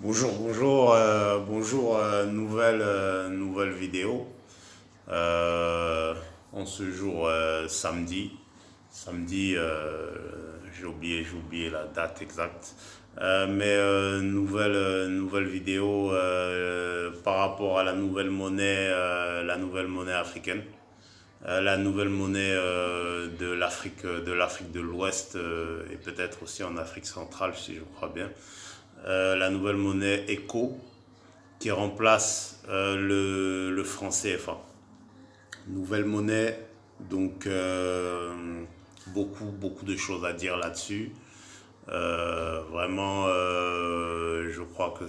Bonjour, nouvelle vidéo. En ce jour samedi, samedi, j'ai oublié la date exacte. Nouvelle vidéo par rapport à la nouvelle monnaie africaine. La nouvelle monnaie de l'Afrique de l'Ouest et peut-être aussi en Afrique centrale si je crois bien. La nouvelle monnaie ECO qui remplace le franc CFA. Nouvelle monnaie, donc beaucoup de choses à dire là-dessus. Je crois que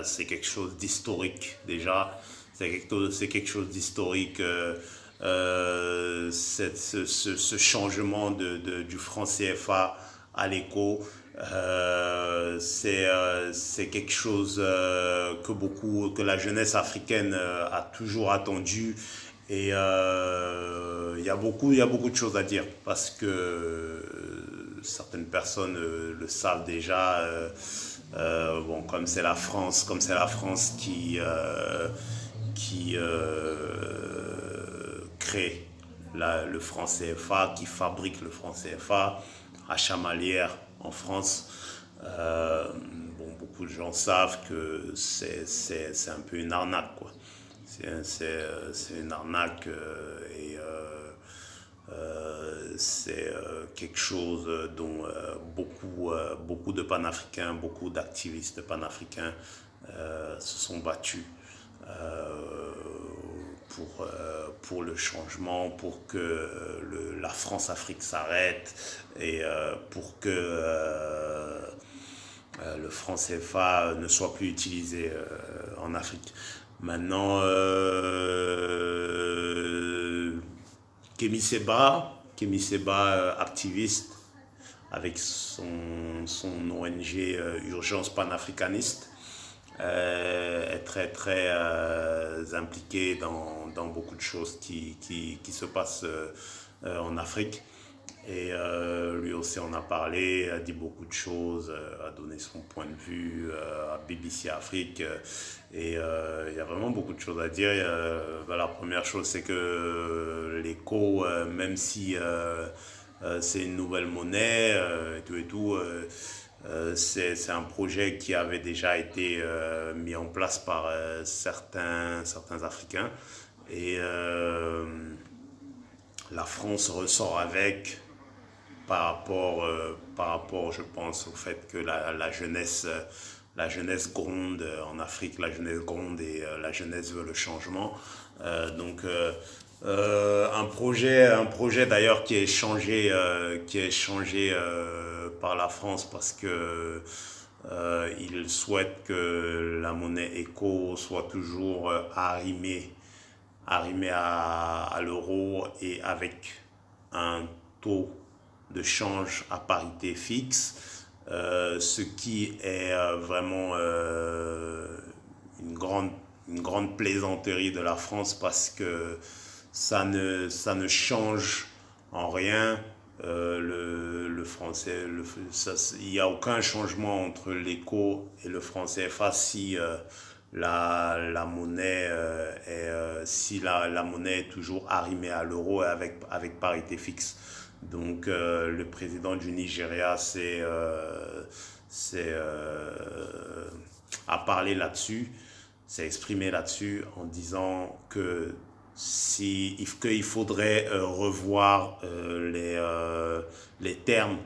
c'est quelque chose d'historique déjà. C'est quelque chose d'historique. Ce changement du franc CFA à l'éco, c'est quelque chose que la jeunesse africaine a toujours attendu. Et il y a beaucoup de choses à dire parce que certaines personnes le savent déjà. Bon, comme c'est la France qui crée le franc CFA, qui fabrique le franc CFA à Chamalières en France. Beaucoup de gens savent que c'est un peu une arnaque, quoi. C'est une arnaque c'est quelque chose dont beaucoup de panafricains, beaucoup d'activistes panafricains se sont battus pour le changement, pour que la France-Afrique s'arrête et pour que le franc CFA ne soit plus utilisé en Afrique. Maintenant, Kémy Seba, activiste avec son ONG Urgence panafricaniste, est très impliqué dans beaucoup de choses qui se passent en Afrique. Et lui aussi en a parlé, a dit beaucoup de choses, a donné son point de vue à BBC Afrique. Il y a vraiment beaucoup de choses à dire. La première chose, c'est que l'éco, même si c'est une nouvelle monnaie et tout, c'est un projet qui avait déjà été mis en place par certains Africains. Et la France ressort avec par rapport, je pense, au fait que la jeunesse gronde en Afrique, la jeunesse gronde et la jeunesse veut le changement. Un projet d'ailleurs qui est changé par la France parce que il souhaite que la monnaie éco soit toujours arrimée à l'euro et avec un taux de change à parité fixe, ce qui est vraiment une grande plaisanterie de la France parce que ça ne change en rien le français. Il n'y a aucun changement entre l'éco et le franc CFA si la monnaie la monnaie est toujours arrimée à l'euro avec parité fixe. Donc le président du Nigeria a parlé là-dessus, s'est exprimé là-dessus en disant qu'il faudrait revoir les termes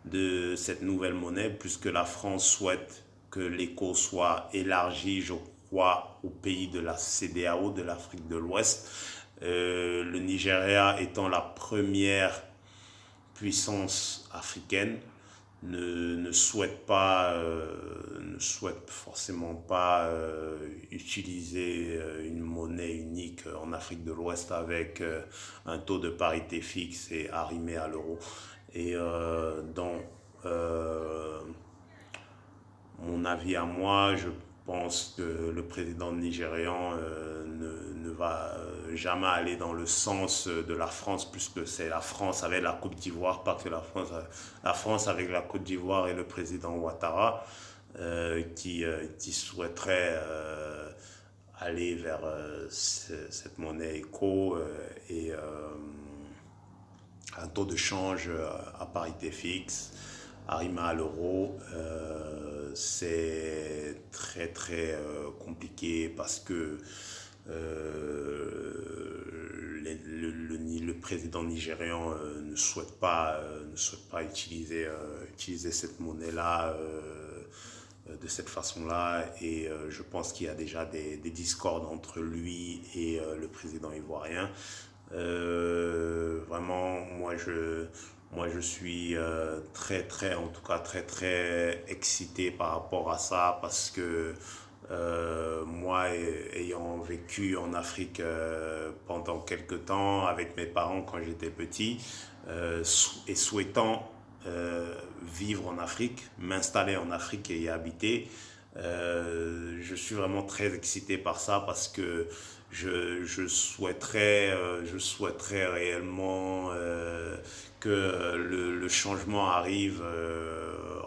de cette nouvelle monnaie puisque la France souhaite que l'éco soit élargi, je crois, aux pays de la CEDEAO, de l'Afrique de l'Ouest. Le Nigeria étant la première puissance africaine ne souhaite forcément pas utiliser une monnaie unique en Afrique de l'Ouest avec un taux de parité fixe et arrimé à l'euro. Et dans mon avis à moi, je pense que le président nigérian ne va jamais aller dans le sens de la France, puisque c'est la France avec la Côte d'Ivoire, pas que la France avec la Côte d'Ivoire et le président Ouattara. qui souhaiteraient aller vers cette monnaie éco et un taux de change à parité fixe, arrimer à l'euro. C'est très très compliqué parce que le président nigérian ne souhaite pas utiliser cette monnaie-là de cette façon-là. Et je pense qu'il y a déjà des discordes entre lui et le président ivoirien. Vraiment, moi je suis très très, en tout cas très très excité par rapport à ça parce que moi, ayant vécu en Afrique pendant quelques temps avec mes parents quand j'étais petit et souhaitant vivre en Afrique, m'installer en Afrique et y habiter, je suis vraiment très excité par ça parce que je souhaiterais réellement que le changement arrive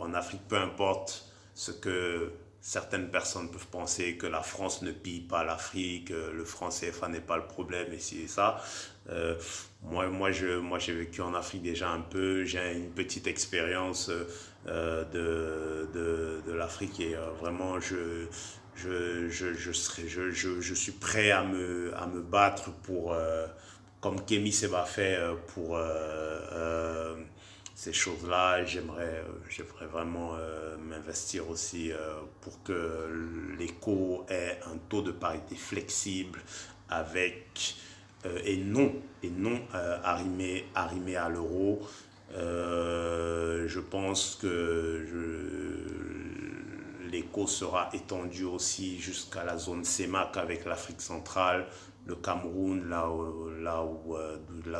en Afrique, peu importe ce que certaines personnes peuvent penser, que la France ne pille pas l'Afrique, le franc CFA n'est pas le problème, et ci et ça. Euh, j'ai vécu en Afrique déjà un peu, j'ai une petite expérience de l'Afrique et vraiment je suis prêt à me battre pour, comme Kémy Seba fait, pour ces choses-là. J'aimerais vraiment m'investir aussi pour que l'éco ait un taux de parité flexible avec et non arrimé à l'euro. Je pense que l'éco sera étendu aussi jusqu'à la zone CEMAC avec l'Afrique centrale, le Cameroun, là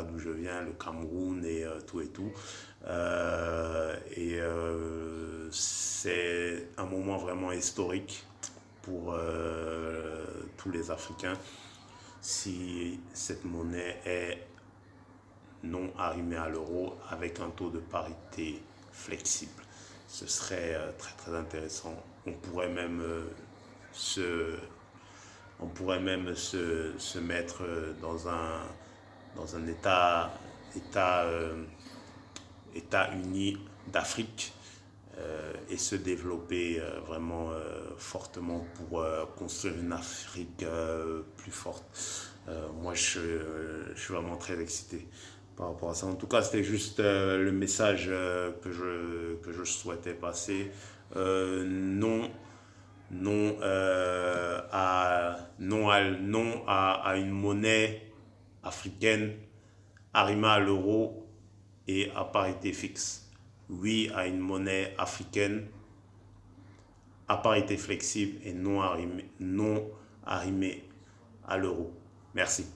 d'où je viens, le Cameroun et tout et tout. C'est un moment vraiment historique pour tous les Africains si cette monnaie est non arrimée à l'euro avec un taux de parité flexible. Ce serait très très intéressant. Se, on pourrait même se mettre dans un État uni d'Afrique et se développer vraiment fortement pour construire une Afrique plus forte. Je suis vraiment très excité par rapport à ça. En tout cas, c'était juste le message que je souhaitais passer. Non, à une monnaie africaine arrimée à l'euro et à parité fixe. Oui à une monnaie africaine à parité flexible et non arrimée à l'euro. Merci.